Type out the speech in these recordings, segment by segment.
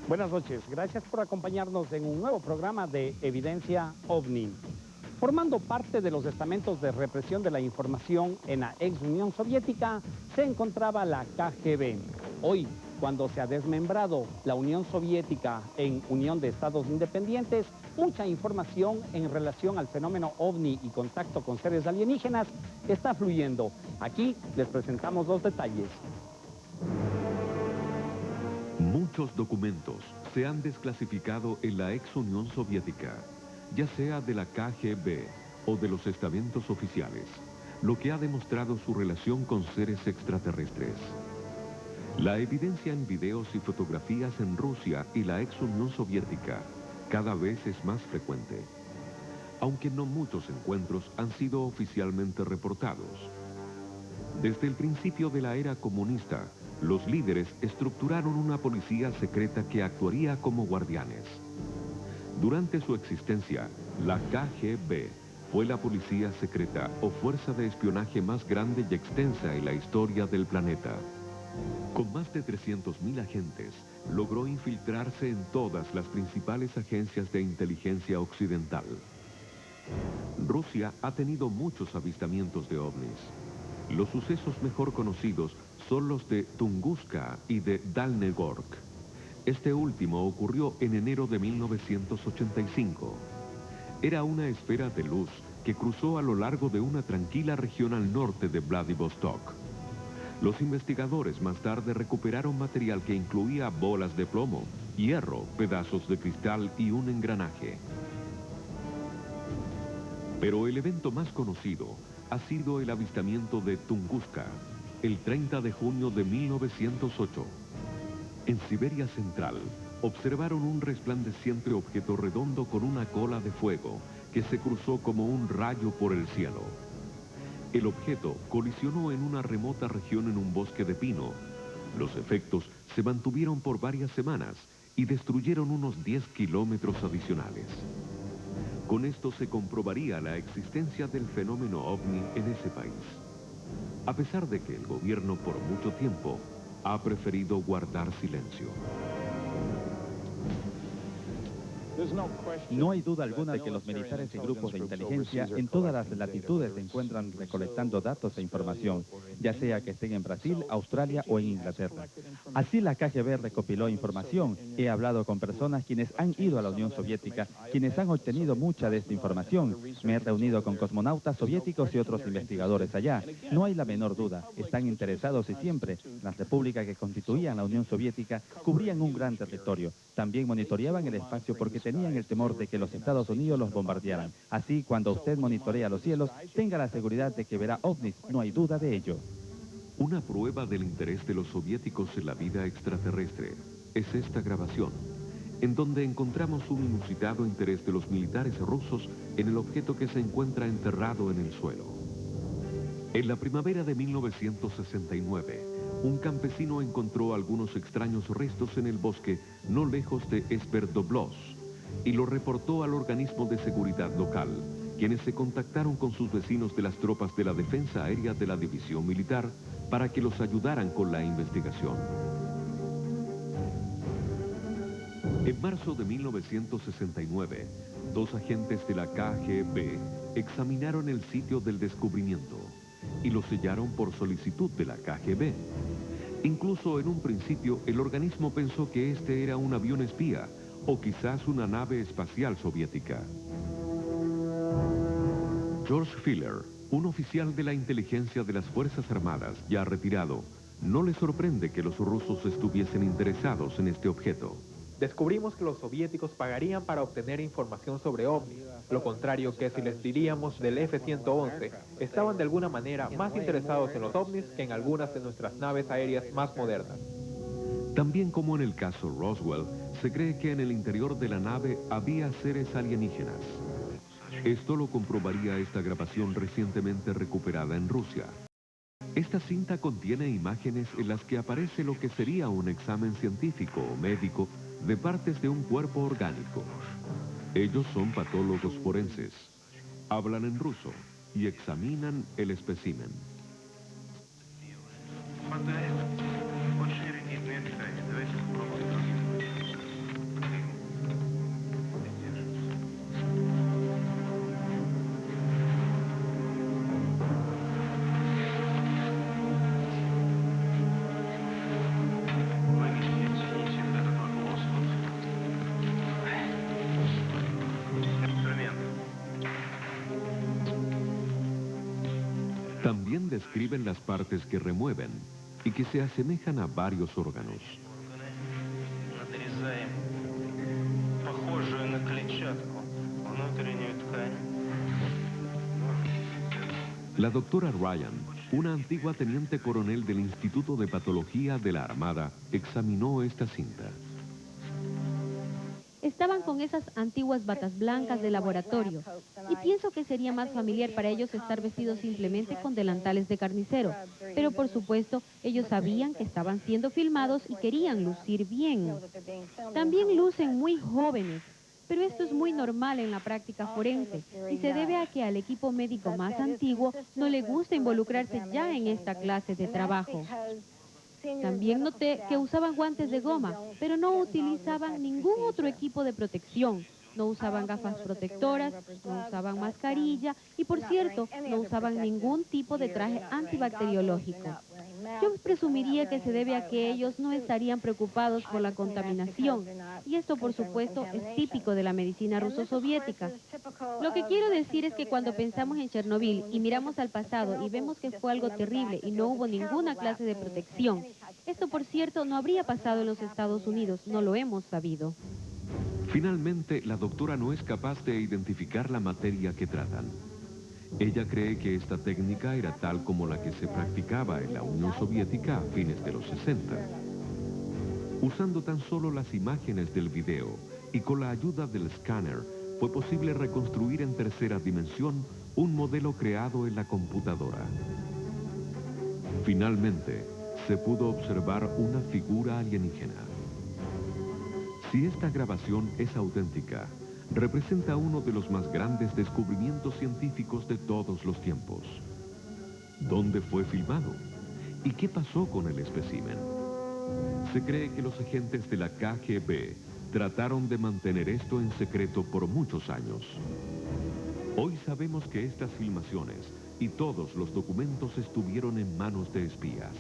Buenas noches, gracias por acompañarnos en un nuevo programa de Evidencia OVNI. Formando parte de los estamentos de represión de la información en la ex Unión Soviética, se encontraba la KGB. Hoy, cuando se ha desmembrado la Unión Soviética en Unión de Estados Independientes, mucha información en relación al fenómeno OVNI y contacto con seres alienígenas está fluyendo. Aquí les presentamos los detalles. Muchos documentos se han desclasificado en la ex Unión Soviética, ya sea de la KGB o de los estamentos oficiales, lo que ha demostrado su relación con seres extraterrestres. La evidencia en videos y fotografías en Rusia y la ex Unión Soviética cada vez es más frecuente, aunque no muchos encuentros han sido oficialmente reportados. Desde el principio de la era comunista, los líderes estructuraron una policía secreta que actuaría como guardianes. Durante su existencia, la KGB fue la policía secreta o fuerza de espionaje más grande y extensa en la historia del planeta. Con más de 300.000 agentes, logró infiltrarse en todas las principales agencias de inteligencia occidental. Rusia ha tenido muchos avistamientos de ovnis. Los sucesos mejor conocidos son los de Tunguska y de Dalnegorsk. Este último ocurrió en enero de 1985. Era una esfera de luz que cruzó a lo largo de una tranquila región al norte de Vladivostok. Los investigadores más tarde recuperaron material que incluía bolas de plomo, hierro, pedazos de cristal y un engranaje. Pero el evento más conocido ha sido el avistamiento de Tunguska, el 30 de junio de 1908. En Siberia Central, observaron un resplandeciente objeto redondo con una cola de fuego que se cruzó como un rayo por el cielo. El objeto colisionó en una remota región en un bosque de pino. Los efectos se mantuvieron por varias semanas y destruyeron unos 10 kilómetros adicionales. Con esto se comprobaría la existencia del fenómeno OVNI en ese país, a pesar de que el gobierno por mucho tiempo ha preferido guardar silencio. No hay duda alguna de que los militares y grupos de inteligencia en todas las latitudes se encuentran recolectando datos e información, ya sea que estén en Brasil, Australia o en Inglaterra. Así la KGB recopiló información. He hablado con personas quienes han ido a la Unión Soviética, quienes han obtenido mucha de esta información. Me he reunido con cosmonautas soviéticos y otros investigadores allá. No hay la menor duda, están interesados y siempre. Las repúblicas que constituían la Unión Soviética cubrían un gran territorio. También monitoreaban el espacio porque tenían el temor de que los Estados Unidos los bombardearan. Así, cuando usted monitorea los cielos, tenga la seguridad de que verá ovnis, no hay duda de ello. Una prueba del interés de los soviéticos en la vida extraterrestre es esta grabación, en donde encontramos un inusitado interés de los militares rusos en el objeto que se encuentra enterrado en el suelo. En la primavera de 1969, un campesino encontró algunos extraños restos en el bosque no lejos de Sverdlovsk y lo reportó al organismo de seguridad local, quienes se contactaron con sus vecinos de las tropas de la defensa aérea de la división militar para que los ayudaran con la investigación. En marzo de 1969, dos agentes de la KGB examinaron el sitio del descubrimiento y lo sellaron por solicitud de la KGB. Incluso en un principio el organismo pensó que este era un avión espía o quizás una nave espacial soviética. George Filler, un oficial de la inteligencia de las Fuerzas Armadas ya retirado, no le sorprende que los rusos estuviesen interesados en este objeto. Descubrimos que los soviéticos pagarían para obtener información sobre ovnis, lo contrario que si les diríamos del F-111, estaban de alguna manera más interesados en los ovnis que en algunas de nuestras naves aéreas más modernas. También como en el caso Roswell, se cree que en el interior de la nave había seres alienígenas. Esto lo comprobaría esta grabación recientemente recuperada en Rusia. Esta cinta contiene imágenes en las que aparece lo que sería un examen científico o médico de partes de un cuerpo orgánico. Ellos son patólogos forenses. Hablan en ruso y examinan el espécimen. También describen las partes que remueven y que se asemejan a varios órganos. La doctora Ryan, una antigua teniente coronel del Instituto de Patología de la Armada, examinó esta cinta. Estaban con esas antiguas batas blancas de laboratorio y pienso que sería más familiar para ellos estar vestidos simplemente con delantales de carnicero. Pero por supuesto, ellos sabían que estaban siendo filmados y querían lucir bien. También lucen muy jóvenes, pero esto es muy normal en la práctica forense y se debe a que al equipo médico más antiguo no le gusta involucrarse ya en esta clase de trabajo. También noté que usaban guantes de goma, pero no utilizaban ningún otro equipo de protección. No usaban gafas protectoras, no usaban mascarilla y, por cierto, no usaban ningún tipo de traje antibacteriológico. Yo presumiría que se debe a que ellos no estarían preocupados por la contaminación, y esto, por supuesto, es típico de la medicina ruso-soviética. Lo que quiero decir es que cuando pensamos en Chernobyl y miramos al pasado y vemos que fue algo terrible y no hubo ninguna clase de protección, esto, por cierto, no habría pasado en los Estados Unidos, no lo hemos sabido. Finalmente, la doctora no es capaz de identificar la materia que tratan. Ella cree que esta técnica era tal como la que se practicaba en la Unión Soviética a fines de los 60. Usando tan solo las imágenes del video y con la ayuda del escáner, fue posible reconstruir en tercera dimensión un modelo creado en la computadora. Finalmente, se pudo observar una figura alienígena. Si esta grabación es auténtica, representa uno de los más grandes descubrimientos científicos de todos los tiempos. ¿Dónde fue filmado? ¿Y qué pasó con el espécimen? Se cree que los agentes de la KGB trataron de mantener esto en secreto por muchos años. Hoy sabemos que estas filmaciones y todos los documentos estuvieron en manos de espías.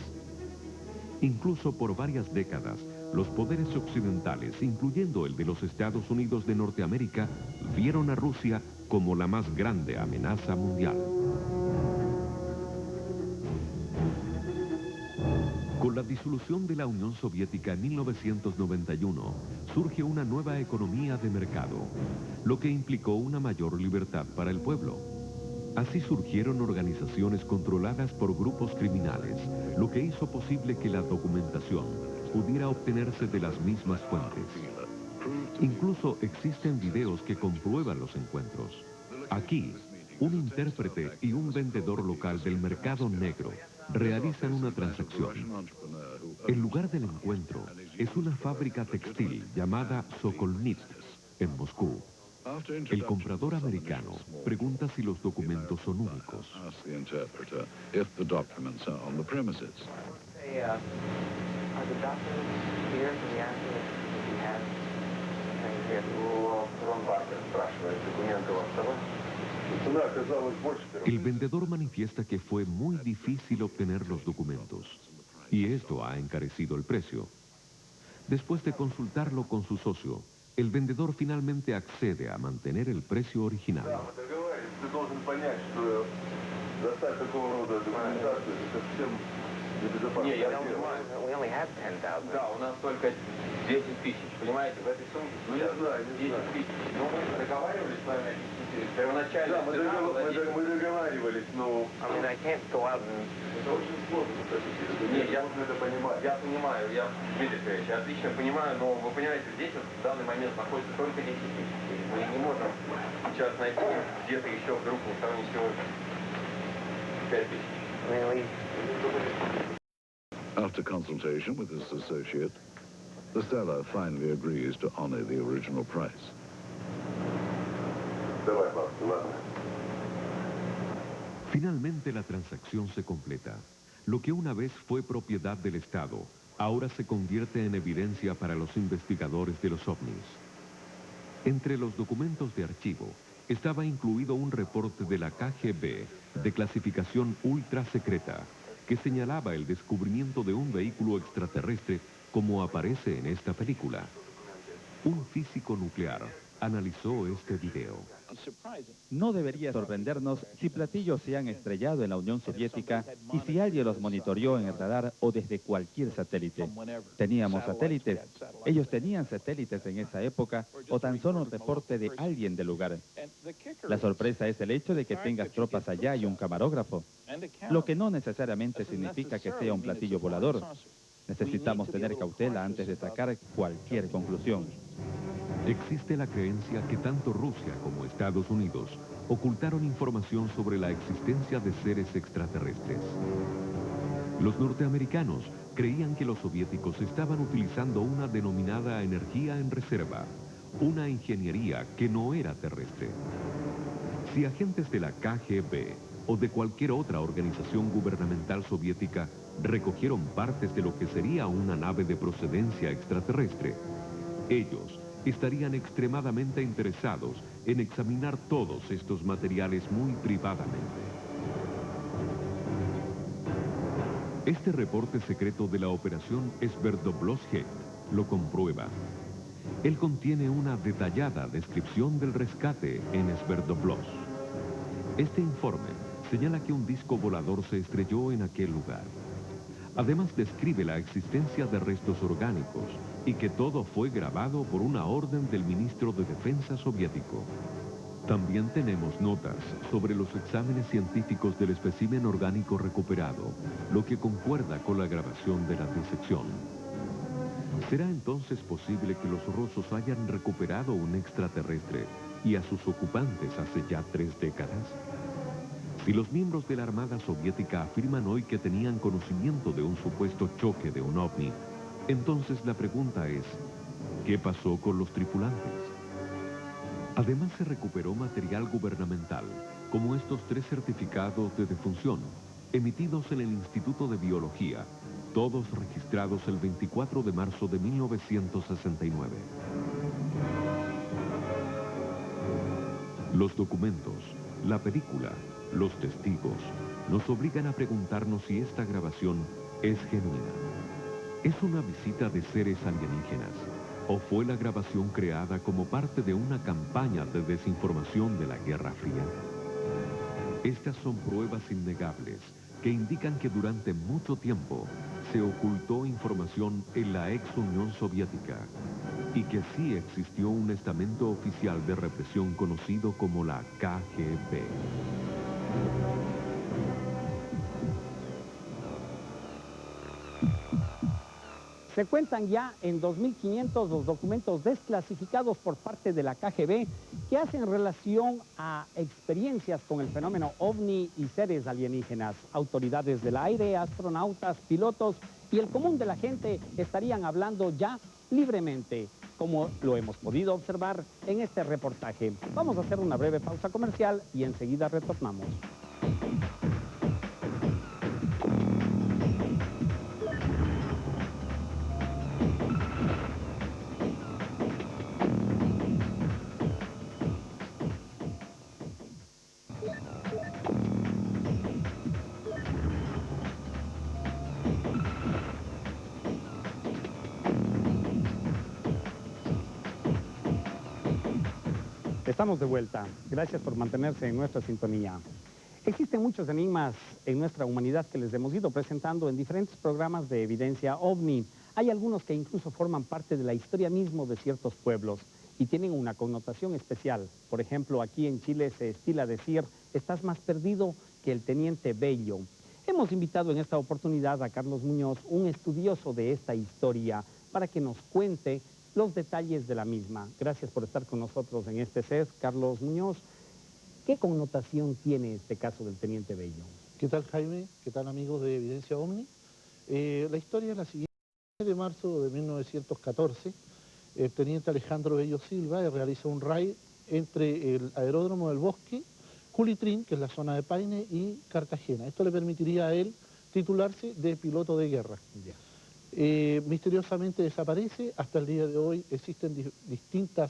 Incluso por varias décadas, los poderes occidentales, incluyendo el de los Estados Unidos de Norteamérica, vieron a Rusia como la más grande amenaza mundial. Con la disolución de la Unión Soviética en 1991, surge una nueva economía de mercado, lo que implicó una mayor libertad para el pueblo. Así surgieron organizaciones controladas por grupos criminales, lo que hizo posible que la documentación pudiera obtenerse de las mismas fuentes. Incluso existen videos que comprueban los encuentros. Aquí, un intérprete y un vendedor local del mercado negro realizan una transacción. El lugar del encuentro es una fábrica textil llamada Sokolnitz, en Moscú. El comprador americano pregunta si los documentos son únicos. El vendedor manifiesta que fue muy difícil obtener los documentos, y esto ha encarecido el precio. Después de consultarlo con su socio, el vendedor finalmente accede a mantener el precio original. Не, я понимаю, we only have 10,000. Да, у нас только 10 тысяч, понимаете, в этой сумке сейчас 10 тысяч. Но мы договаривались с вами первоначально. Да, мы договаривались, но... I mean, I can't go out and... Это очень сложно, не, я это понимаю. Я понимаю, Дмитрий Ильич, я отлично понимаю, но вы понимаете, здесь вот в данный момент находится только 10 тысяч. Мы не можем сейчас найти где-то еще вдруг на сравнении всего 5 тысяч. After consultation with his associate, the seller finally agrees to honor the original price. Finalmente la transacción se completa. Lo que una vez fue propiedad del Estado, ahora se convierte en evidencia para los investigadores de los ovnis. Entre los documentos de archivo estaba incluido un reporte de la KGB de clasificación ultra secreta que señalaba el descubrimiento de un vehículo extraterrestre como aparece en esta película. Un físico nuclear analizó este video. No debería sorprendernos si platillos se han estrellado en la Unión Soviética y si alguien los monitoreó en el radar o desde cualquier satélite. ¿Teníamos satélites? ¿Ellos tenían satélites en esa época o tan solo un reporte de alguien del lugar? La sorpresa es el hecho de que tengas tropas allá y un camarógrafo, lo que no necesariamente significa que sea un platillo volador. Necesitamos tener cautela antes de sacar cualquier conclusión. Existe la creencia que tanto Rusia como Estados Unidos ocultaron información sobre la existencia de seres extraterrestres. Los norteamericanos creían que los soviéticos estaban utilizando una denominada energía en reserva, una ingeniería que no era terrestre. Si agentes de la KGB o de cualquier otra organización gubernamental soviética recogieron partes de lo que sería una nave de procedencia extraterrestre, ellos estarían extremadamente interesados en examinar todos estos materiales muy privadamente. Este reporte secreto de la operación Sverdlovsk lo comprueba. Él contiene una detallada descripción del rescate en Sverdlovsk. Este informe señala que un disco volador se estrelló en aquel lugar. Además describe la existencia de restos orgánicos y que todo fue grabado por una orden del ministro de Defensa soviético. También tenemos notas sobre los exámenes científicos del espécimen orgánico recuperado, lo que concuerda con la grabación de la disección. ¿Será entonces posible que los rusos hayan recuperado un extraterrestre y a sus ocupantes hace ya 3 décadas? Si los miembros de la Armada Soviética afirman hoy que tenían conocimiento de un supuesto choque de un ovni, entonces la pregunta es, ¿qué pasó con los tripulantes? Además se recuperó material gubernamental, como estos 3 certificados de defunción, emitidos en el Instituto de Biología, todos registrados el 24 de marzo de 1969. Los documentos, la película, los testigos, nos obligan a preguntarnos si esta grabación es genuina. ¿Es una visita de seres alienígenas? ¿O fue la grabación creada como parte de una campaña de desinformación de la Guerra Fría? Estas son pruebas innegables que indican que durante mucho tiempo se ocultó información en la ex Unión Soviética y que sí existió un estamento oficial de represión conocido como la KGB. Se cuentan ya en 2.500 los documentos desclasificados por parte de la KGB que hacen relación a experiencias con el fenómeno OVNI y seres alienígenas. Autoridades del aire, astronautas, pilotos y el común de la gente estarían hablando ya libremente, como lo hemos podido observar en este reportaje. Vamos a hacer una breve pausa comercial y enseguida retornamos. Estamos de vuelta. Gracias por mantenerse en nuestra sintonía. Existen muchos enigmas en nuestra humanidad que les hemos ido presentando en diferentes programas de evidencia OVNI. Hay algunos que incluso forman parte de la historia mismo de ciertos pueblos y tienen una connotación especial. Por ejemplo, aquí en Chile se estila decir, estás más perdido que el teniente Bello. Hemos invitado en esta oportunidad a Carlos Muñoz, un estudioso de esta historia, para que nos cuente los detalles de la misma. Gracias por estar con nosotros en este set, Carlos Muñoz. ¿Qué connotación tiene este caso del teniente Bello? ¿Qué tal, Jaime? ¿Qué tal, amigos de Evidencia OVNI? La historia es la siguiente. El 9 de marzo de 1914, el teniente Alejandro Bello Silva realiza un raid entre el aeródromo del Bosque, Culitrín, que es la zona de Paine, y Cartagena. Esto le permitiría a él titularse de piloto de guerra. Yeah. Misteriosamente desaparece. Hasta el día de hoy existen distintas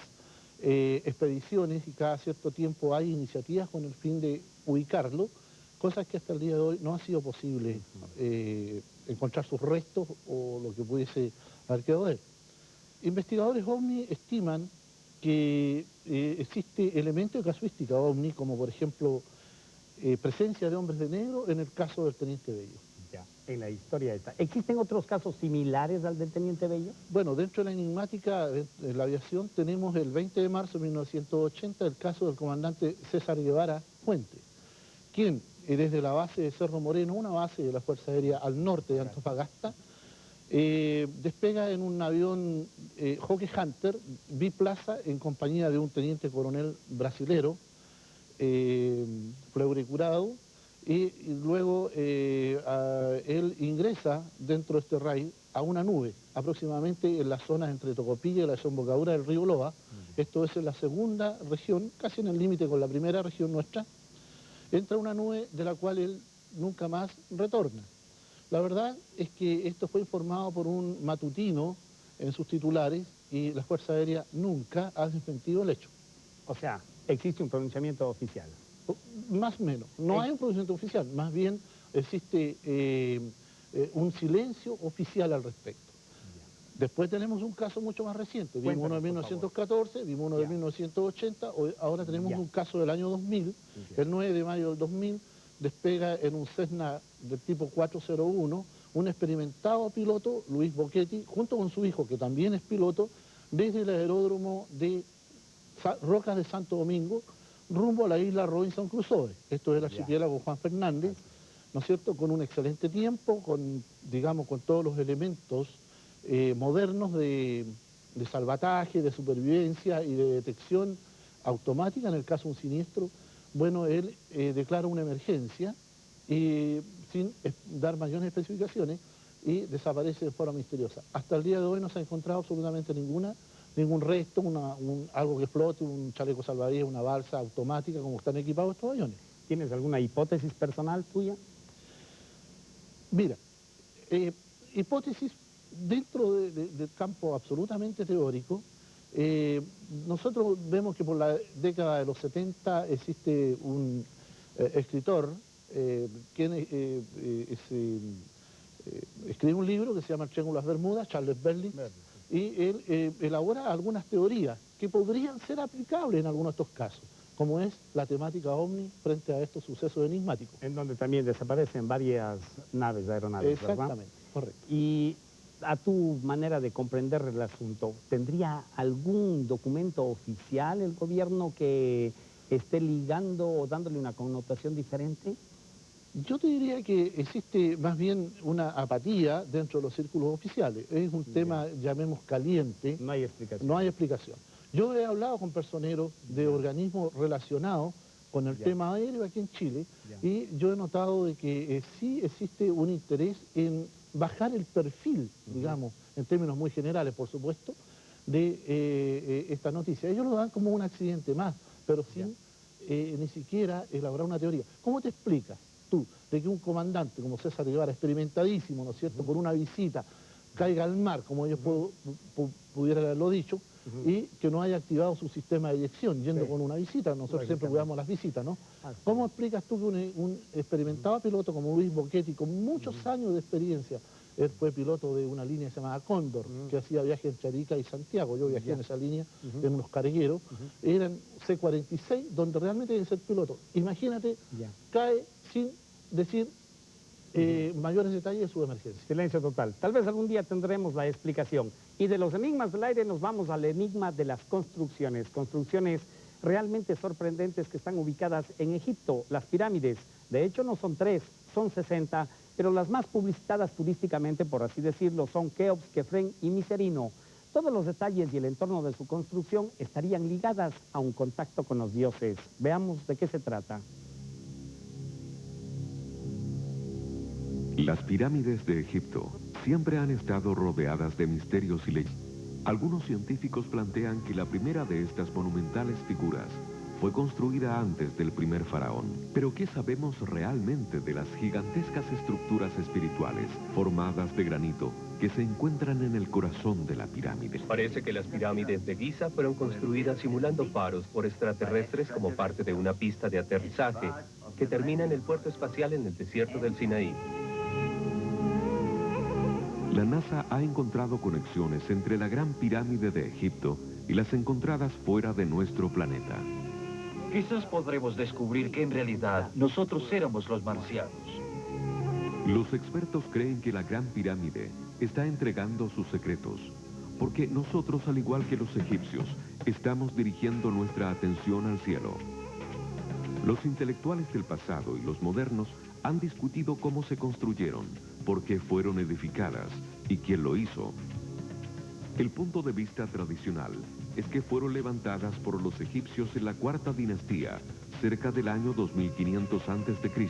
expediciones y cada cierto tiempo hay iniciativas con el fin de ubicarlo, cosas que hasta el día de hoy no ha sido posible encontrar sus restos o lo que pudiese haber quedado de él. Investigadores OVNI estiman que existe elementos de casuística ovni, como por ejemplo presencia de hombres de negro en el caso del Teniente Bello. Ya, en la historia esta. ¿Existen otros casos similares al del Teniente Bello? Bueno, dentro de la enigmática de la aviación tenemos el 20 de marzo de 1980 el caso del comandante César Guevara Fuentes, quien desde la base de Cerro Moreno, una base de la Fuerza Aérea al norte de Antofagasta, despega en un avión Hawker Hunter biplaza en compañía de un teniente coronel brasilero, Fleury-Curado, y luego él ingresa dentro de este raid a una nube, aproximadamente en la zona entre Tocopilla y la desembocadura del río Loa. Esto es en la segunda región, casi en el límite con la primera región nuestra. Entra una nube de la cual él nunca más retorna. La verdad es que esto fue informado por un matutino en sus titulares y la Fuerza Aérea nunca ha desmentido el hecho. O sea, existe un pronunciamiento oficial. Más o menos. No hay un pronunciamiento oficial, más bien existe un silencio oficial al respecto. Después tenemos un caso mucho más reciente. Vimos uno de 1914, vimos uno de 1980, ahora tenemos un caso del año 2000. El 9 de mayo del 2000 despega en un Cessna del tipo 401 un experimentado piloto, Luis Bocchetti, junto con su hijo, que también es piloto, desde el aeródromo de Rocas de Santo Domingo, rumbo a la isla Robinson Crusoe. Esto es el archipiélago Juan Fernández, ¿no es cierto?, con un excelente tiempo, con, digamos, con todos los elementos modernos de salvataje, de supervivencia y de detección automática en el caso de un siniestro. Bueno, él declara una emergencia sin dar mayores especificaciones y desaparece de forma misteriosa. Hasta el día de hoy no se ha encontrado absolutamente ningún resto, algo que flote, un chaleco salvavidas, una balsa automática, como están equipados estos aviones. ¿Tienes alguna hipótesis personal tuya? Mira, hipótesis dentro del campo absolutamente teórico. Nosotros vemos que por la década de los 70 existe un escritor quien escribe un libro que se llama El Triángulo de las Bermudas, Charles Berlitz, y él elabora algunas teorías que podrían ser aplicables en algunos de estos casos, como es la temática ovni frente a estos sucesos enigmáticos. En donde también desaparecen varias aeronaves, exactamente, ¿verdad? Correcto. Y a tu manera de comprender el asunto, ¿tendría algún documento oficial el gobierno que esté ligando o dándole una connotación diferente? Yo te diría que existe más bien una apatía dentro de los círculos oficiales. Es un tema, llamemos, caliente. No hay explicación. No hay explicación. Yo he hablado con personeros de organismos relacionados con el tema aéreo aquí en Chile y yo he notado de que sí existe un interés en bajar el perfil, digamos, en términos muy generales, por supuesto, de esta noticia. Ellos lo dan como un accidente más, pero sin ni siquiera elaborar una teoría. ¿Cómo te explicas tú de que un comandante como César Guevara, experimentadísimo, ¿no es cierto?, por una visita, caiga al mar, como ellos pudieran haberlo dicho, y que no haya activado su sistema de eyección yendo con una visita? Nosotros siempre cuidamos las visitas, ¿no? ¿Cómo explicas tú que un experimentado piloto como Luis Bocchetti, con muchos años de experiencia, él fue piloto de una línea que se llamaba Cóndor, que hacía viajes entre Arica y Santiago, yo viajé en esa línea, en unos cargueros, eran C-46, donde realmente deben ser pilotos. Imagínate, cae sin decir mayores detalles de su emergencia. Silencio total. Tal vez algún día tendremos la explicación. Y de los enigmas del aire nos vamos al enigma de las construcciones. Construcciones realmente sorprendentes que están ubicadas en Egipto, las pirámides. De hecho, no son 3, son 60, pero las más publicitadas turísticamente, por así decirlo, son Keops, Kefren y Miserino. Todos los detalles y el entorno de su construcción estarían ligadas a un contacto con los dioses. Veamos de qué se trata. Las pirámides de Egipto siempre han estado rodeadas de misterios y leyendas. Algunos científicos plantean que la primera de estas monumentales figuras fue construida antes del primer faraón. Pero ¿qué sabemos realmente de las gigantescas estructuras espirituales formadas de granito que se encuentran en el corazón de la pirámide? Parece que las pirámides de Giza fueron construidas simulando faros por extraterrestres como parte de una pista de aterrizaje que termina en el puerto espacial en el desierto del Sinaí. La NASA ha encontrado conexiones entre la Gran Pirámide de Egipto y las encontradas fuera de nuestro planeta. Quizás podremos descubrir que en realidad nosotros éramos los marcianos. Los expertos creen que la Gran Pirámide está entregando sus secretos, porque nosotros, al igual que los egipcios, estamos dirigiendo nuestra atención al cielo. Los intelectuales del pasado y los modernos han discutido cómo se construyeron, por qué fueron edificadas y quién lo hizo. El punto de vista tradicional es que fueron levantadas por los egipcios en la cuarta dinastía, cerca del año 2500 a.C.,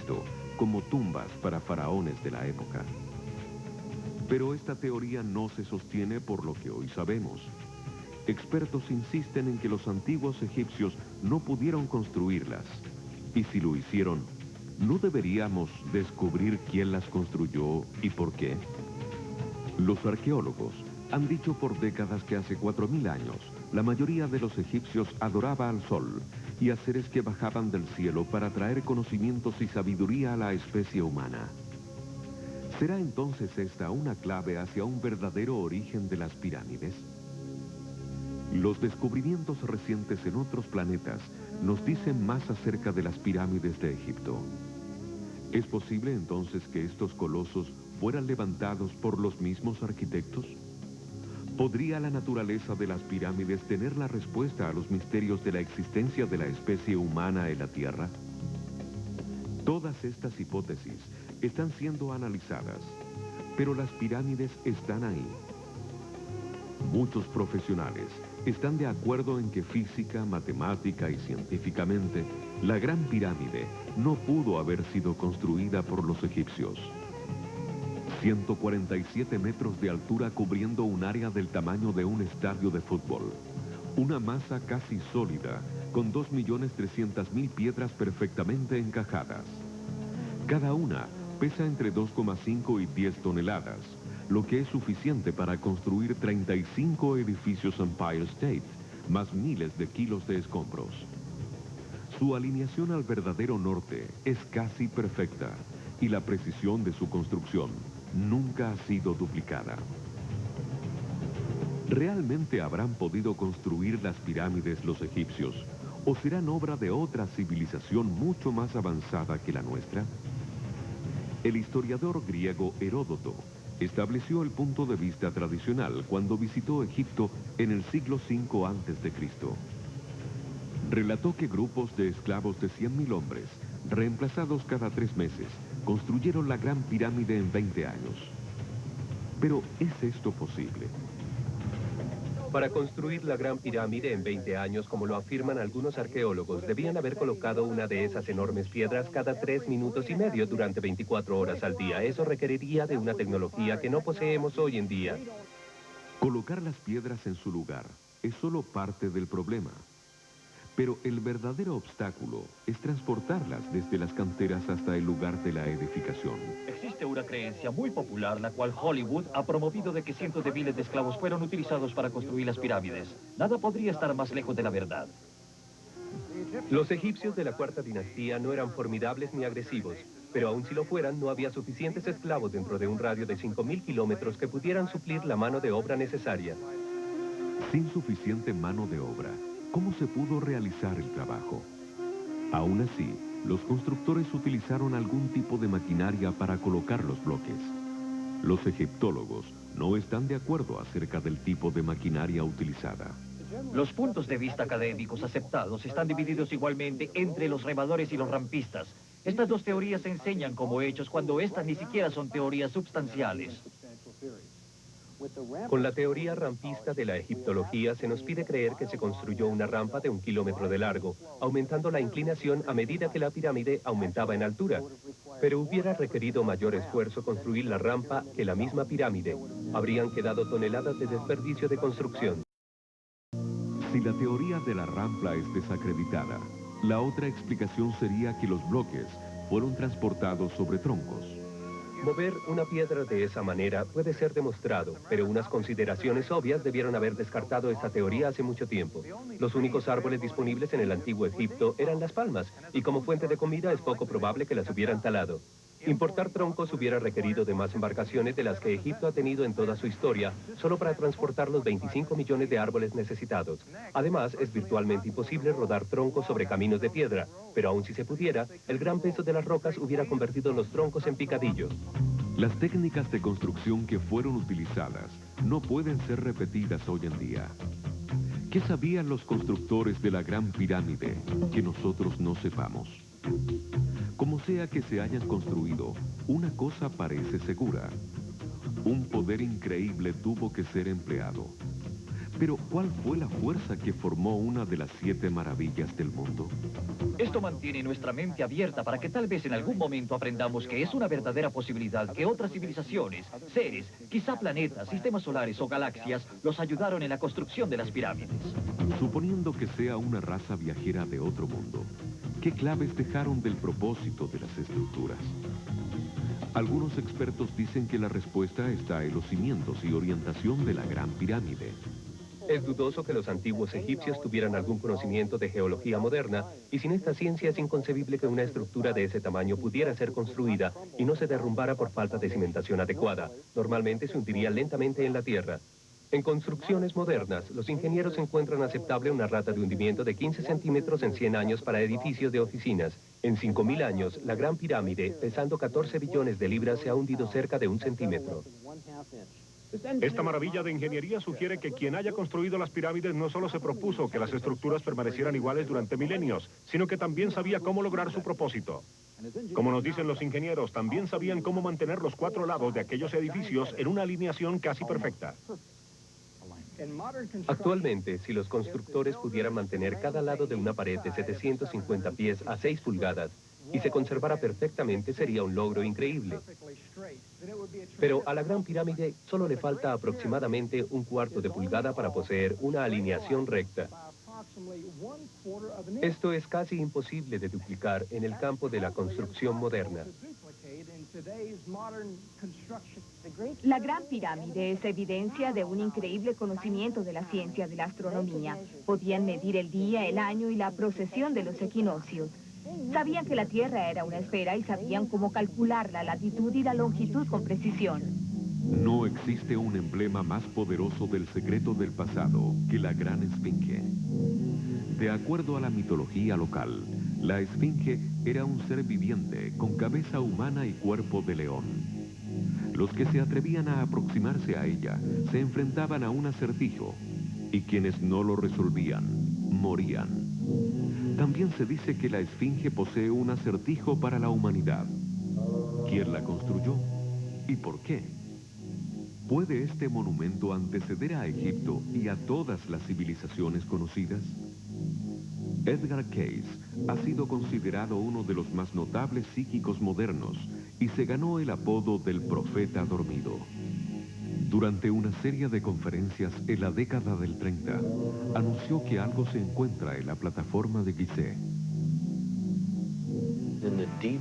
como tumbas para faraones de la época. Pero esta teoría no se sostiene por lo que hoy sabemos. Expertos insisten en que los antiguos egipcios no pudieron construirlas, y si lo hicieron, ¿no deberíamos descubrir quién las construyó y por qué? Los arqueólogos han dicho por décadas que hace 4000 años la mayoría de los egipcios adoraba al sol y a seres que bajaban del cielo para traer conocimientos y sabiduría a la especie humana. ¿Será entonces esta una clave hacia un verdadero origen de las pirámides? Los descubrimientos recientes en otros planetas nos dicen más acerca de las pirámides de Egipto. ¿Es posible entonces que estos colosos fueran levantados por los mismos arquitectos? ¿Podría la naturaleza de las pirámides tener la respuesta a los misterios de la existencia de la especie humana en la Tierra? Todas estas hipótesis están siendo analizadas, pero las pirámides están ahí. Muchos profesionales están de acuerdo en que física, matemática y científicamente, la Gran Pirámide no pudo haber sido construida por los egipcios. 147 metros de altura cubriendo un área del tamaño de un estadio de fútbol. Una masa casi sólida, con 2.300.000 piedras perfectamente encajadas. Cada una pesa entre 2,5 y 10 toneladas, lo que es suficiente para construir 35 edificios Empire State, más miles de kilos de escombros. Su alineación al verdadero norte es casi perfecta, y la precisión de su construcción nunca ha sido duplicada. ¿Realmente habrán podido construir las pirámides los egipcios, o serán obra de otra civilización mucho más avanzada que la nuestra? El historiador griego Heródoto estableció el punto de vista tradicional cuando visitó Egipto en el siglo V a.C. Relató que grupos de esclavos de 100.000 hombres, reemplazados cada 3 meses, construyeron la Gran Pirámide en 20 años. Pero, ¿es esto posible? Para construir la Gran Pirámide en 20 años, como lo afirman algunos arqueólogos, debían haber colocado una de esas enormes piedras cada 3 minutos y medio durante 24 horas al día. Eso requeriría de una tecnología que no poseemos hoy en día. Colocar las piedras en su lugar es solo parte del problema. Pero el verdadero obstáculo es transportarlas desde las canteras hasta el lugar de la edificación. Existe una creencia muy popular, la cual Hollywood ha promovido, de que cientos de miles de esclavos fueron utilizados para construir las pirámides. Nada podría estar más lejos de la verdad. Los egipcios de la cuarta dinastía no eran formidables ni agresivos, pero aun si lo fueran, no había suficientes esclavos dentro de un radio de 5.000 kilómetros que pudieran suplir la mano de obra necesaria. Sin suficiente mano de obra, ¿cómo se pudo realizar el trabajo? Aún así, los constructores utilizaron algún tipo de maquinaria para colocar los bloques. Los egiptólogos no están de acuerdo acerca del tipo de maquinaria utilizada. Los puntos de vista académicos aceptados están divididos igualmente entre los remadores y los rampistas. Estas dos teorías se enseñan como hechos cuando estas ni siquiera son teorías substanciales. Con la teoría rampista de la egiptología se nos pide creer que se construyó una rampa de 1 kilómetro de largo, aumentando la inclinación a medida que la pirámide aumentaba en altura. Pero hubiera requerido mayor esfuerzo construir la rampa que la misma pirámide. Habrían quedado toneladas de desperdicio de construcción. Si la teoría de la rampa es desacreditada, la otra explicación sería que los bloques fueron transportados sobre troncos. Mover una piedra de esa manera puede ser demostrado, pero unas consideraciones obvias debieron haber descartado esta teoría hace mucho tiempo. Los únicos árboles disponibles en el antiguo Egipto eran las palmas, y como fuente de comida es poco probable que las hubieran talado. Importar troncos hubiera requerido de más embarcaciones de las que Egipto ha tenido en toda su historia, solo para transportar los 25 millones de árboles necesitados. Además, es virtualmente imposible rodar troncos sobre caminos de piedra, pero aun si se pudiera, el gran peso de las rocas hubiera convertido los troncos en picadillos. Las técnicas de construcción que fueron utilizadas no pueden ser repetidas hoy en día. ¿Qué sabían los constructores de la Gran Pirámide que nosotros no sepamos? Como sea que se hayan construido, una cosa parece segura. Un poder increíble tuvo que ser empleado. Pero, ¿cuál fue la fuerza que formó una de las 7 maravillas del mundo? Esto mantiene nuestra mente abierta para que tal vez en algún momento aprendamos que es una verdadera posibilidad que otras civilizaciones, seres, quizá planetas, sistemas solares o galaxias, los ayudaron en la construcción de las pirámides. Suponiendo que sea una raza viajera de otro mundo, ¿qué claves dejaron del propósito de las estructuras? Algunos expertos dicen que la respuesta está en los cimientos y orientación de la Gran Pirámide. Es dudoso que los antiguos egipcios tuvieran algún conocimiento de geología moderna, y sin esta ciencia es inconcebible que una estructura de ese tamaño pudiera ser construida y no se derrumbara por falta de cimentación adecuada. Normalmente se hundiría lentamente en la tierra. En construcciones modernas, los ingenieros encuentran aceptable una rata de hundimiento de 15 centímetros en 100 años para edificios de oficinas. En 5.000 años, la Gran Pirámide, pesando 14 billones de libras, se ha hundido cerca de 1 centímetro. Esta maravilla de ingeniería sugiere que quien haya construido las pirámides no solo se propuso que las estructuras permanecieran iguales durante milenios, sino que también sabía cómo lograr su propósito. Como nos dicen los ingenieros, también sabían cómo mantener los 4 lados de aquellos edificios en una alineación casi perfecta. Actualmente, si los constructores pudieran mantener cada lado de una pared de 750 pies a 6 pulgadas y se conservara perfectamente, sería un logro increíble. Pero a la Gran Pirámide solo le falta aproximadamente 1/4 de pulgada para poseer una alineación recta. Esto es casi imposible de duplicar en el campo de la construcción moderna. La Gran Pirámide es evidencia de un increíble conocimiento de la ciencia de la astronomía. Podían medir el día, el año y la procesión de los equinoccios. Sabían que la Tierra era una esfera y sabían cómo calcular la latitud y la longitud con precisión. No existe un emblema más poderoso del secreto del pasado que la Gran Esfinge. De acuerdo a la mitología local, la Esfinge era un ser viviente con cabeza humana y cuerpo de león. Los que se atrevían a aproximarse a ella se enfrentaban a un acertijo, y quienes no lo resolvían, morían. También se dice que la Esfinge posee un acertijo para la humanidad. ¿Quién la construyó? ¿Y por qué? ¿Puede este monumento anteceder a Egipto y a todas las civilizaciones conocidas? Edgar Cayce ha sido considerado uno de los más notables psíquicos modernos y se ganó el apodo del profeta dormido. Durante una serie de conferencias en la década del 30, anunció que algo se encuentra en la plataforma de Gizeh.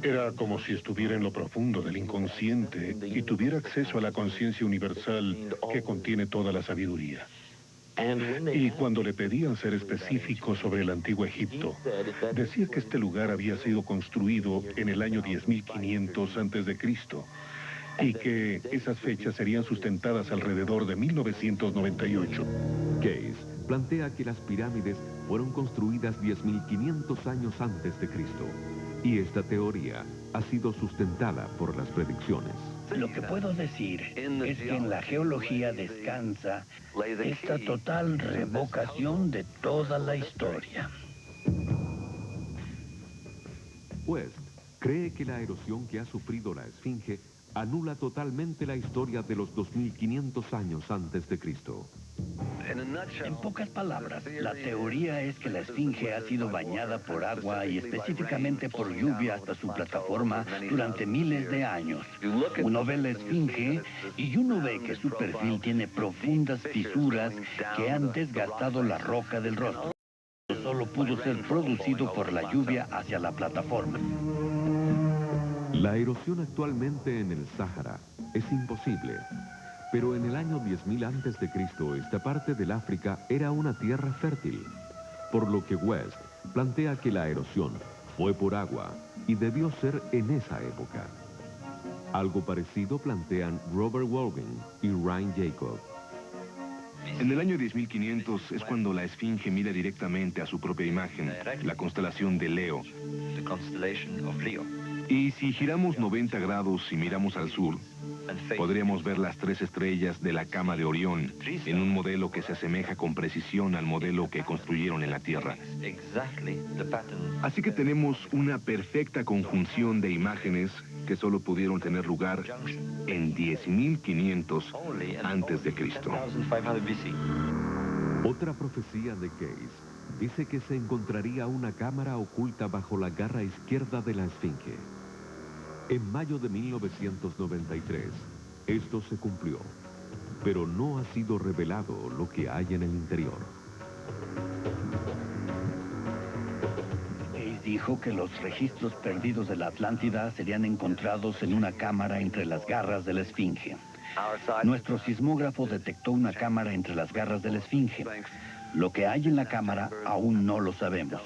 Era como si estuviera en lo profundo del inconsciente y tuviera acceso a la conciencia universal que contiene toda la sabiduría. Y cuando le pedían ser específico sobre el antiguo Egipto, decía que este lugar había sido construido en el año 10.500 a.C., y que esas fechas serían sustentadas alrededor de 1998. Cayce plantea que las pirámides fueron construidas 10.500 años antes de Cristo, y esta teoría ha sido sustentada por las predicciones. Lo que puedo decir es que en la geología descansa esta total revocación de toda la historia. West cree que la erosión que ha sufrido la Esfinge anula totalmente la historia de los 2.500 años antes de Cristo. En pocas palabras, la teoría es que la Esfinge ha sido bañada por agua y específicamente por lluvia hasta su plataforma durante miles de años. Uno ve la Esfinge y uno ve que su perfil tiene profundas fisuras que han desgastado la roca del rostro. Solo pudo ser producido por la lluvia hacia la plataforma. La erosión actualmente en el Sáhara es imposible, pero en el año 10.000 a.C. esta parte del África era una tierra fértil, por lo que West plantea que la erosión fue por agua y debió ser en esa época. Algo parecido plantean Robert Wolgen y Ryan Jacob. En el año 10.500 es cuando la Esfinge mira directamente a su propia imagen, la constelación de Leo. Y si giramos 90 grados y miramos al sur, podríamos ver las 3 estrellas de la cama de Orión en un modelo que se asemeja con precisión al modelo que construyeron en la Tierra. Así que tenemos una perfecta conjunción de imágenes que solo pudieron tener lugar en 10.500 antes de Cristo. Otra profecía de Case dice que se encontraría una cámara oculta bajo la garra izquierda de la Esfinge. En mayo de 1993, esto se cumplió, pero no ha sido revelado lo que hay en el interior. Case dijo que los registros perdidos de la Atlántida serían encontrados en una cámara entre las garras de la Esfinge. Nuestro sismógrafo detectó una cámara entre las garras de la Esfinge. Lo que hay en la cámara aún no lo sabemos,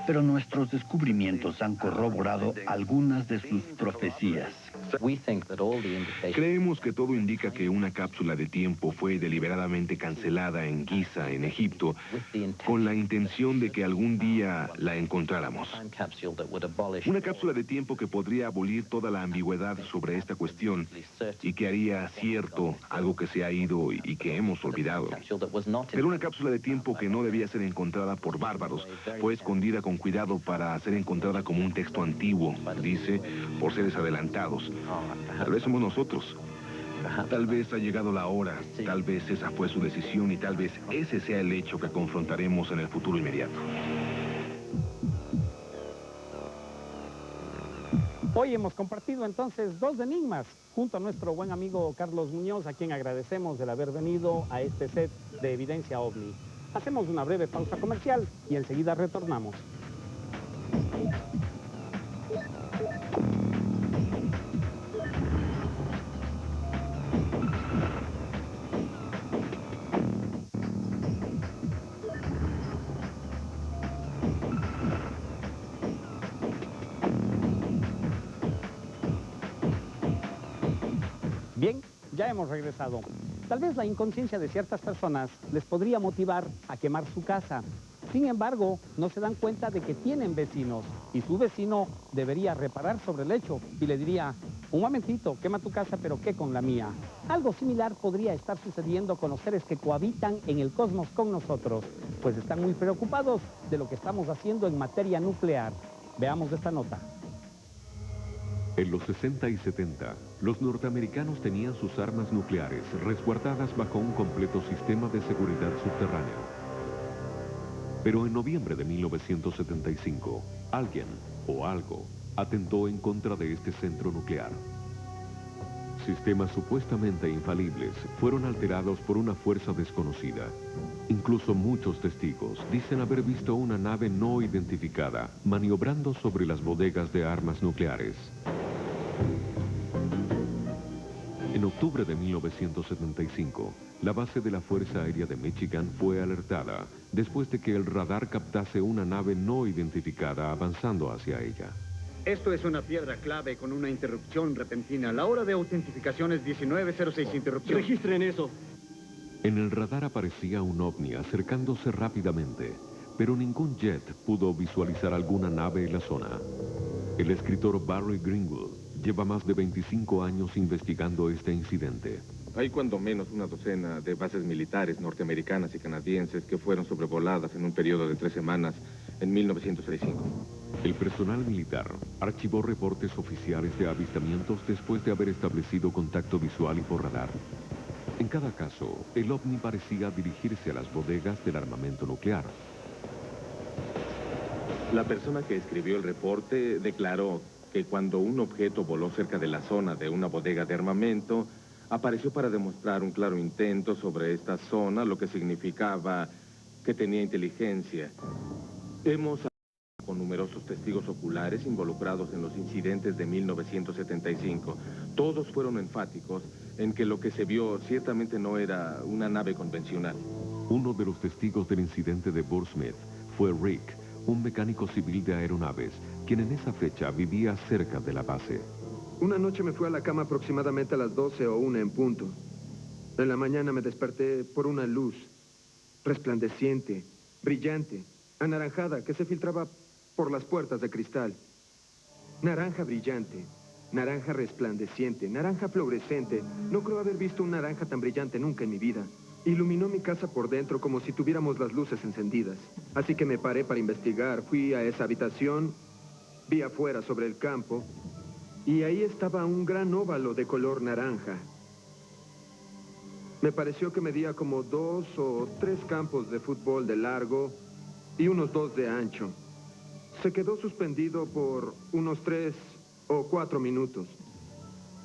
pero nuestros descubrimientos han corroborado algunas de sus profecías. Creemos que todo indica que una cápsula de tiempo fue deliberadamente cancelada en Giza, en Egipto, con la intención de que algún día la encontráramos. Una cápsula de tiempo que podría abolir toda la ambigüedad sobre esta cuestión y que haría cierto algo que se ha ido y que hemos olvidado. Pero una cápsula de tiempo que no debía ser encontrada por bárbaros, fue escondida con cuidado para ser encontrada como un texto antiguo, dice, por seres adelantados. Tal vez somos nosotros. Tal vez ha llegado la hora, tal vez esa fue su decisión y tal vez ese sea el hecho que confrontaremos en el futuro inmediato. Hoy hemos compartido entonces 2 enigmas junto a nuestro buen amigo Carlos Muñoz, a quien agradecemos el haber venido a este set de Evidencia OVNI. Hacemos una breve pausa comercial y enseguida retornamos. Bien, ya hemos regresado. Tal vez la inconsciencia de ciertas personas les podría motivar a quemar su casa. Sin embargo, no se dan cuenta de que tienen vecinos y su vecino debería reparar sobre el hecho y le diría: un momentito, quema tu casa, pero ¿qué con la mía? Algo similar podría estar sucediendo con los seres que cohabitan en el cosmos con nosotros, pues están muy preocupados de lo que estamos haciendo en materia nuclear. Veamos esta nota. En los 60 y 70, los norteamericanos tenían sus armas nucleares resguardadas bajo un completo sistema de seguridad subterráneo. Pero en noviembre de 1975, alguien o algo atentó en contra de este centro nuclear. Sistemas supuestamente infalibles fueron alterados por una fuerza desconocida. Incluso muchos testigos dicen haber visto una nave no identificada maniobrando sobre las bodegas de armas nucleares. En octubre de 1975, la base de la Fuerza Aérea de Michigan fue alertada después de que el radar captase una nave no identificada avanzando hacia ella. Esto es una piedra clave con una interrupción repentina. La hora de autentificación es 19:06 interrupción. Registren eso. En el radar aparecía un ovni acercándose rápidamente, pero ningún jet pudo visualizar alguna nave en la zona. El escritor Barry Greenwood lleva más de 25 años investigando este incidente. Hay cuando menos una docena de bases militares norteamericanas y canadienses que fueron sobrevoladas en un periodo de 3 semanas en 1935. El personal militar archivó reportes oficiales de avistamientos después de haber establecido contacto visual y por radar. En cada caso, el ovni parecía dirigirse a las bodegas del armamento nuclear. La persona que escribió el reporte declaró que cuando un objeto voló cerca de la zona de una bodega de armamento, apareció para demostrar un claro intento sobre esta zona, lo que significaba que tenía inteligencia. Hemos hablado con numerosos testigos oculares involucrados en los incidentes de 1975. Todos fueron enfáticos en que lo que se vio ciertamente no era una nave convencional. Uno de los testigos del incidente de Bursmith fue Rick, un mecánico civil de aeronaves, quien en esa fecha vivía cerca de la base. Una noche me fui a la cama aproximadamente a las 12 o 1 en punto. En la mañana me desperté por una luz resplandeciente, brillante, anaranjada, que se filtraba por las puertas de cristal. Naranja brillante, naranja resplandeciente, naranja fluorescente. No creo haber visto un naranja tan brillante nunca en mi vida. Iluminó mi casa por dentro como si tuviéramos las luces encendidas. Así que me paré para investigar. Fui a esa habitación, vi afuera sobre el campo, y ahí estaba un gran óvalo de color naranja. Me pareció que medía como 2 o 3 campos de fútbol de largo y unos 2 de ancho. Se quedó suspendido por unos 3 o 4 minutos.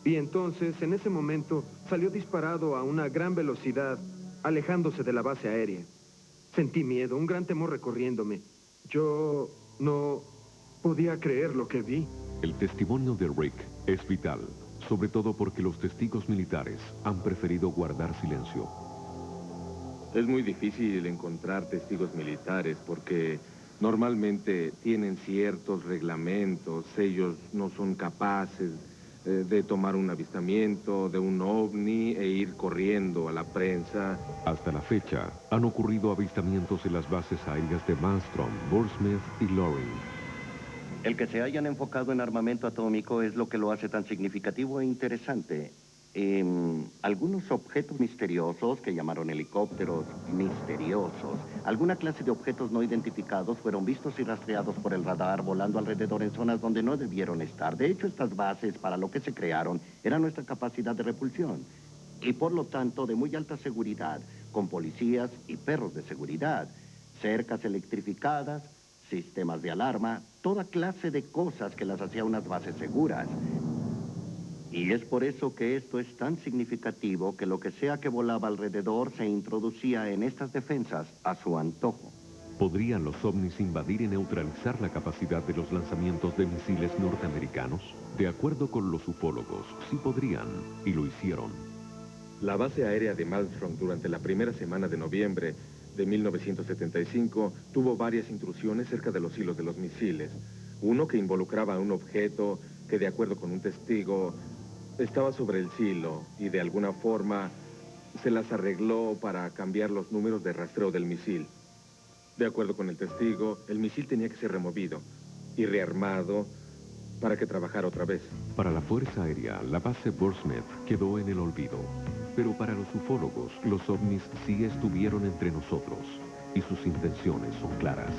Y entonces, en ese momento, salió disparado a una gran velocidad, alejándose de la base aérea. Sentí miedo, un gran temor recorriéndome. Yo no podía creer lo que vi. El testimonio de Rick es vital, sobre todo porque los testigos militares han preferido guardar silencio. Es muy difícil encontrar testigos militares porque normalmente tienen ciertos reglamentos. Ellos no son capaces de tomar un avistamiento de un ovni e ir corriendo a la prensa. Hasta la fecha, han ocurrido avistamientos en las bases aéreas de Malmstrom, Portsmouth y Loring. El que se hayan enfocado en armamento atómico es lo que lo hace tan significativo e interesante. Algunos objetos misteriosos, que llamaron helicópteros misteriosos, alguna clase de objetos no identificados fueron vistos y rastreados por el radar volando alrededor en zonas donde no debieron estar. De hecho, estas bases, para lo que se crearon, eran nuestra capacidad de repulsión. Y por lo tanto, de muy alta seguridad, con policías y perros de seguridad, cercas electrificadas, sistemas de alarma, toda clase de cosas que las hacía unas bases seguras. Y es por eso que esto es tan significativo, que lo que sea que volaba alrededor se introducía en estas defensas a su antojo. ¿Podrían los ovnis invadir y neutralizar la capacidad de los lanzamientos de misiles norteamericanos? De acuerdo con los ufólogos, sí podrían, y lo hicieron. La base aérea de Malmstrom durante la primera semana de noviembre de 1975 tuvo varias intrusiones cerca de los hilos de los misiles. Uno que involucraba a un objeto que, de acuerdo con un testigo, estaba sobre el silo y de alguna forma se las arregló para cambiar los números de rastreo del misil. De acuerdo con el testigo, el misil tenía que ser removido y rearmado para que trabajara otra vez. Para la Fuerza Aérea, la base Portsmouth quedó en el olvido. Pero para los ufólogos, los ovnis sí estuvieron entre nosotros y sus intenciones son claras.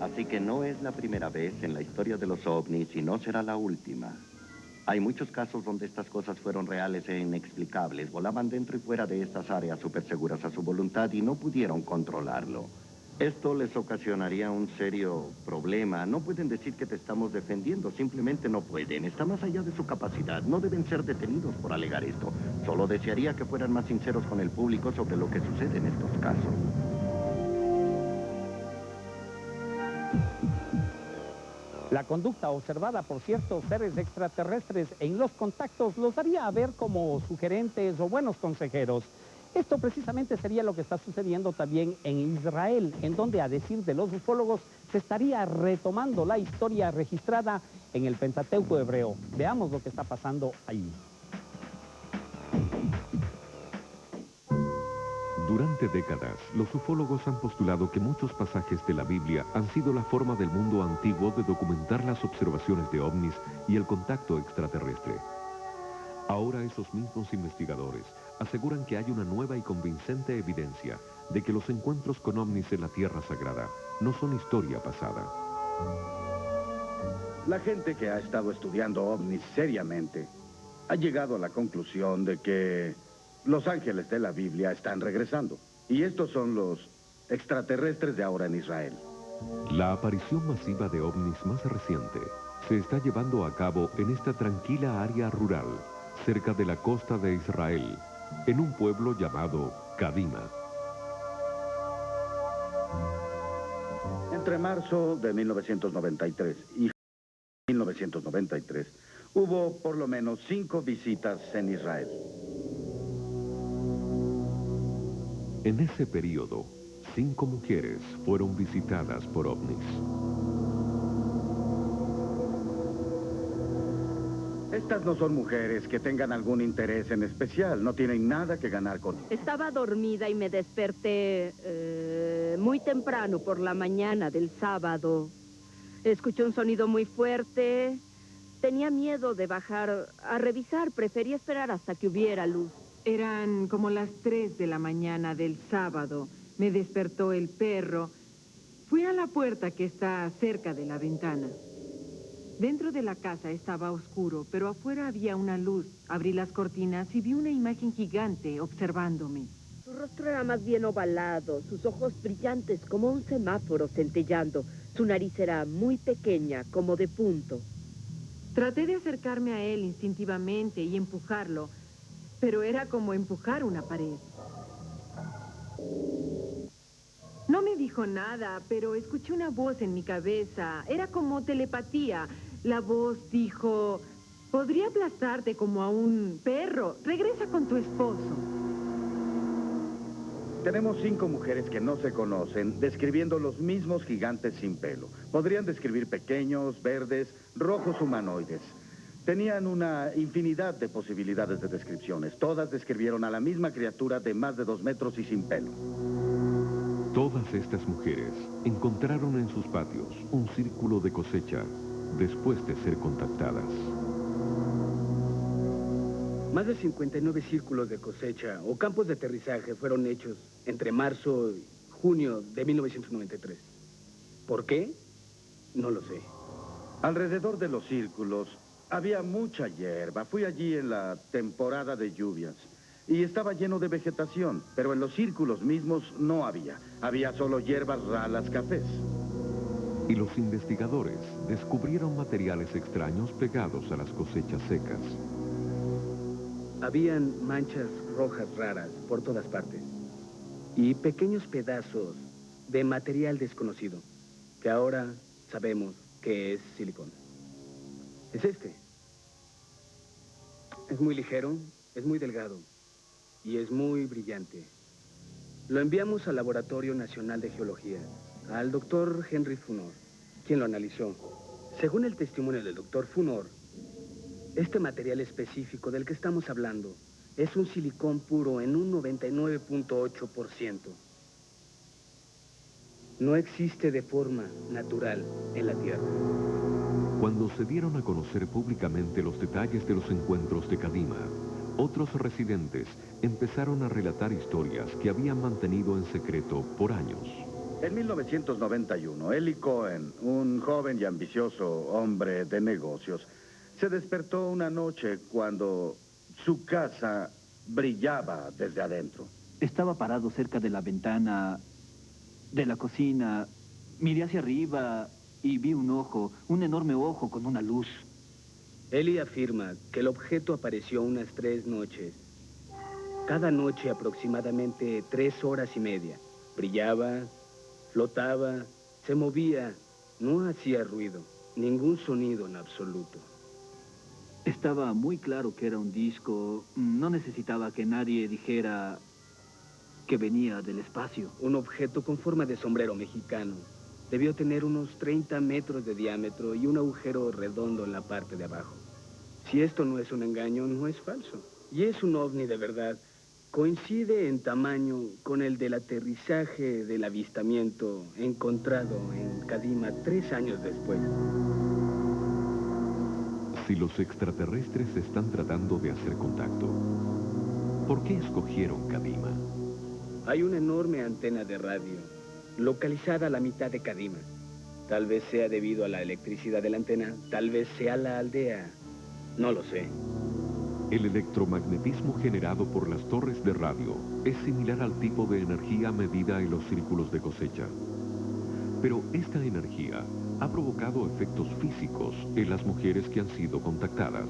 Así que no es la primera vez en la historia de los ovnis y no será la última. Hay muchos casos donde estas cosas fueron reales e inexplicables. Volaban dentro y fuera de estas áreas súper seguras a su voluntad y no pudieron controlarlo. Esto les ocasionaría un serio problema. No pueden decir que te estamos defendiendo, simplemente no pueden. Está más allá de su capacidad. No deben ser detenidos por alegar esto. Solo desearía que fueran más sinceros con el público sobre lo que sucede en estos casos. La conducta observada por ciertos seres extraterrestres en los contactos los haría ver como sugerentes o buenos consejeros. Esto precisamente sería lo que está sucediendo también en Israel, en donde, a decir de los ufólogos, se estaría retomando la historia registrada en el Pentateuco hebreo. Veamos lo que está pasando ahí. Durante décadas, los ufólogos han postulado que muchos pasajes de la Biblia han sido la forma del mundo antiguo de documentar las observaciones de ovnis y el contacto extraterrestre. Ahora esos mismos investigadores aseguran que hay una nueva y convincente evidencia de que los encuentros con ovnis en la Tierra Sagrada no son historia pasada. La gente que ha estado estudiando ovnis seriamente ha llegado a la conclusión de que los ángeles de la Biblia están regresando. Y estos son los extraterrestres de ahora en Israel. La aparición masiva de ovnis más reciente se está llevando a cabo en esta tranquila área rural, cerca de la costa de Israel, en un pueblo llamado Kadima. Entre marzo de 1993 y 1993, hubo por lo menos 5 visitas en Israel. En ese periodo, 5 mujeres fueron visitadas por ovnis. Estas no son mujeres que tengan algún interés en especial. No tienen nada que ganar con... Estaba dormida y me desperté muy temprano por la mañana del sábado. Escuché un sonido muy fuerte. Tenía miedo de bajar a revisar. Preferí esperar hasta que hubiera luz. Eran como las 3 de la mañana del sábado. Me despertó el perro. Fui a la puerta que está cerca de la ventana. Dentro de la casa estaba oscuro, pero afuera había una luz. Abrí las cortinas y vi una imagen gigante observándome. Su rostro era más bien ovalado, sus ojos brillantes como un semáforo centellando. Su nariz era muy pequeña, como de punto. Traté de acercarme a él instintivamente y empujarlo, pero era como empujar una pared. No me dijo nada, pero escuché una voz en mi cabeza. Era como telepatía. La voz dijo, podría aplastarte como a un perro. Regresa con tu esposo. Tenemos 5 mujeres que no se conocen describiendo los mismos gigantes sin pelo. Podrían describir pequeños, verdes, rojos humanoides. Tenían una infinidad de posibilidades de descripciones. Todas describieron a la misma criatura de más de 2 metros y sin pelo. Todas estas mujeres encontraron en sus patios un círculo de cosecha después de ser contactadas. Más de 59 círculos de cosecha o campos de aterrizaje fueron hechos entre marzo y junio de 1993. ¿Por qué? No lo sé. Alrededor de los círculos había mucha hierba. Fui allí en la temporada de lluvias y estaba lleno de vegetación, pero en los círculos mismos no había. Había solo hierbas ralas cafés. Y los investigadores descubrieron materiales extraños pegados a las cosechas secas. Habían manchas rojas raras por todas partes y pequeños pedazos de material desconocido, que ahora sabemos que es silicón. Es este. Es muy ligero, es muy delgado y es muy brillante. Lo enviamos al Laboratorio Nacional de Geología, al doctor Henry Funor, quien lo analizó. Según el testimonio del doctor Funor, este material específico del que estamos hablando es un silicón puro en un 99.8%. No existe de forma natural en la Tierra. Cuando se dieron a conocer públicamente los detalles de los encuentros de Kadima, otros residentes empezaron a relatar historias que habían mantenido en secreto por años. En 1991, Eli Cohen, un joven y ambicioso hombre de negocios, se despertó una noche cuando su casa brillaba desde adentro. Estaba parado cerca de la ventana de la cocina. Miré hacia arriba y vi un ojo, un enorme ojo con una luz. Eli afirma que el objeto apareció unas 3 noches. Cada noche aproximadamente 3 horas y media. Brillaba, flotaba, se movía, no hacía ruido, ningún sonido en absoluto. Estaba muy claro que era un disco. No necesitaba que nadie dijera que venía del espacio. Un objeto con forma de sombrero mexicano. Debió tener unos 30 metros de diámetro y un agujero redondo en la parte de abajo. Si esto no es un engaño, no es falso. Y es un ovni de verdad. Coincide en tamaño con el del aterrizaje del avistamiento encontrado en Kadima 3 años después. Si los extraterrestres están tratando de hacer contacto, ¿por qué escogieron Kadima? Hay una enorme antena de radio, localizada a la mitad de Kadima. Tal vez sea debido a la electricidad de la antena, tal vez sea la aldea. No lo sé. El electromagnetismo generado por las torres de radio es similar al tipo de energía medida en los círculos de cosecha. Pero esta energía ha provocado efectos físicos en las mujeres que han sido contactadas.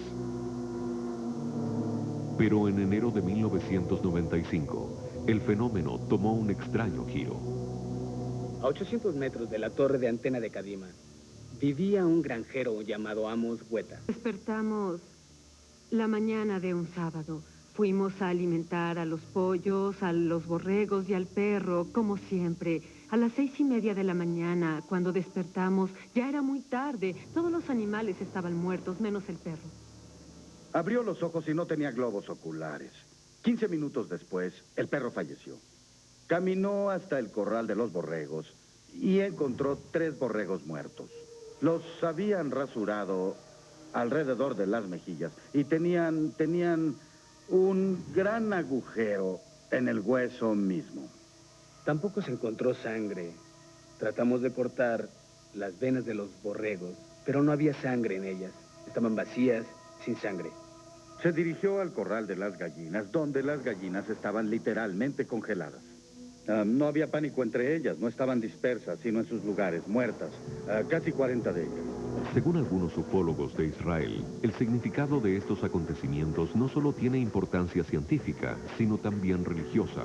Pero en enero de 1995, el fenómeno tomó un extraño giro. A 800 metros de la torre de antena de Kadima, vivía un granjero llamado Amos Hueta. Despertamos la mañana de un sábado. Fuimos a alimentar a los pollos, a los borregos y al perro, como siempre. A las 6:30 de la mañana, cuando despertamos, ya era muy tarde. Todos los animales estaban muertos, menos el perro. Abrió los ojos y no tenía globos oculares. 15 minutos después, el perro falleció. Caminó hasta el corral de los borregos y encontró 3 borregos muertos. Los habían rasurado alrededor de las mejillas y tenían un gran agujero en el hueso mismo. Tampoco se encontró sangre. Tratamos de cortar las venas de los borregos, pero no había sangre en ellas. Estaban vacías, sin sangre. Se dirigió al corral de las gallinas, donde las gallinas estaban literalmente congeladas. No había pánico entre ellas, no estaban dispersas, sino en sus lugares, muertas, casi 40 de ellas. Según algunos ufólogos de Israel, el significado de estos acontecimientos no solo tiene importancia científica, sino también religiosa.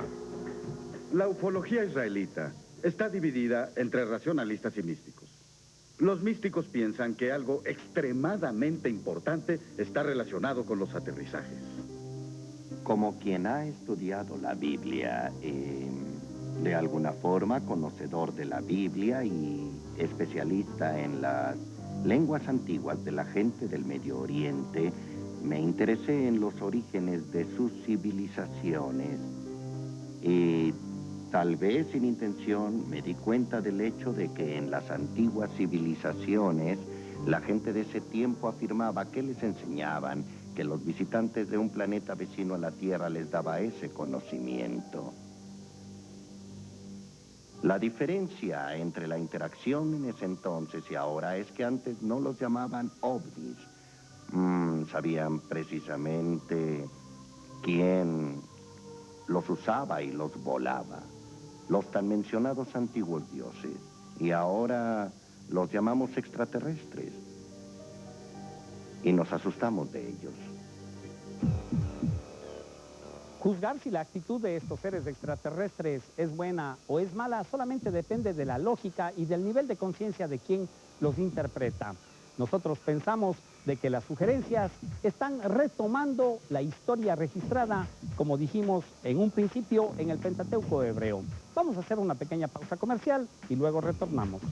La ufología israelita está dividida entre racionalistas y místicos. Los místicos piensan que algo extremadamente importante está relacionado con los aterrizajes. Como quien ha estudiado la Biblia, de alguna forma conocedor de la Biblia y especialista en las lenguas antiguas de la gente del Medio Oriente, me interesé en los orígenes de sus civilizaciones y tal vez sin intención me di cuenta del hecho de que en las antiguas civilizaciones la gente de ese tiempo afirmaba que les enseñaban que los visitantes de un planeta vecino a la Tierra les daba ese conocimiento. La diferencia entre la interacción en ese entonces y ahora es que antes no los llamaban ovnis. Sabían precisamente quién los usaba y los volaba. Los tan mencionados antiguos dioses. Y ahora los llamamos extraterrestres. Y nos asustamos de ellos. Juzgar si la actitud de estos seres extraterrestres es buena o es mala solamente depende de la lógica y del nivel de conciencia de quien los interpreta. Nosotros pensamos de que las sugerencias están retomando la historia registrada, como dijimos en un principio, en el Pentateuco hebreo. Vamos a hacer una pequeña pausa comercial y luego retornamos.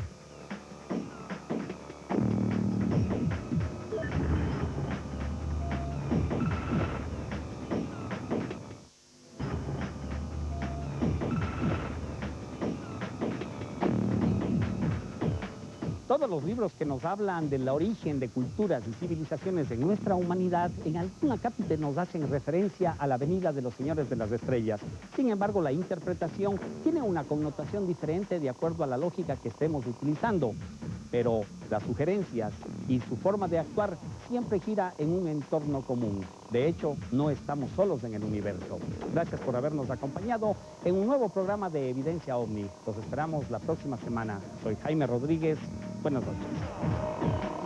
Todos los libros que nos hablan del origen de culturas y civilizaciones de nuestra humanidad, en alguna cápita nos hacen referencia a la venida de los señores de las estrellas. Sin embargo, la interpretación tiene una connotación diferente de acuerdo a la lógica que estemos utilizando. Pero las sugerencias y su forma de actuar siempre gira en un entorno común. De hecho, no estamos solos en el universo. Gracias por habernos acompañado en un nuevo programa de Evidencia OVNI. Los esperamos la próxima semana. Soy Jaime Rodríguez. Buenas noches.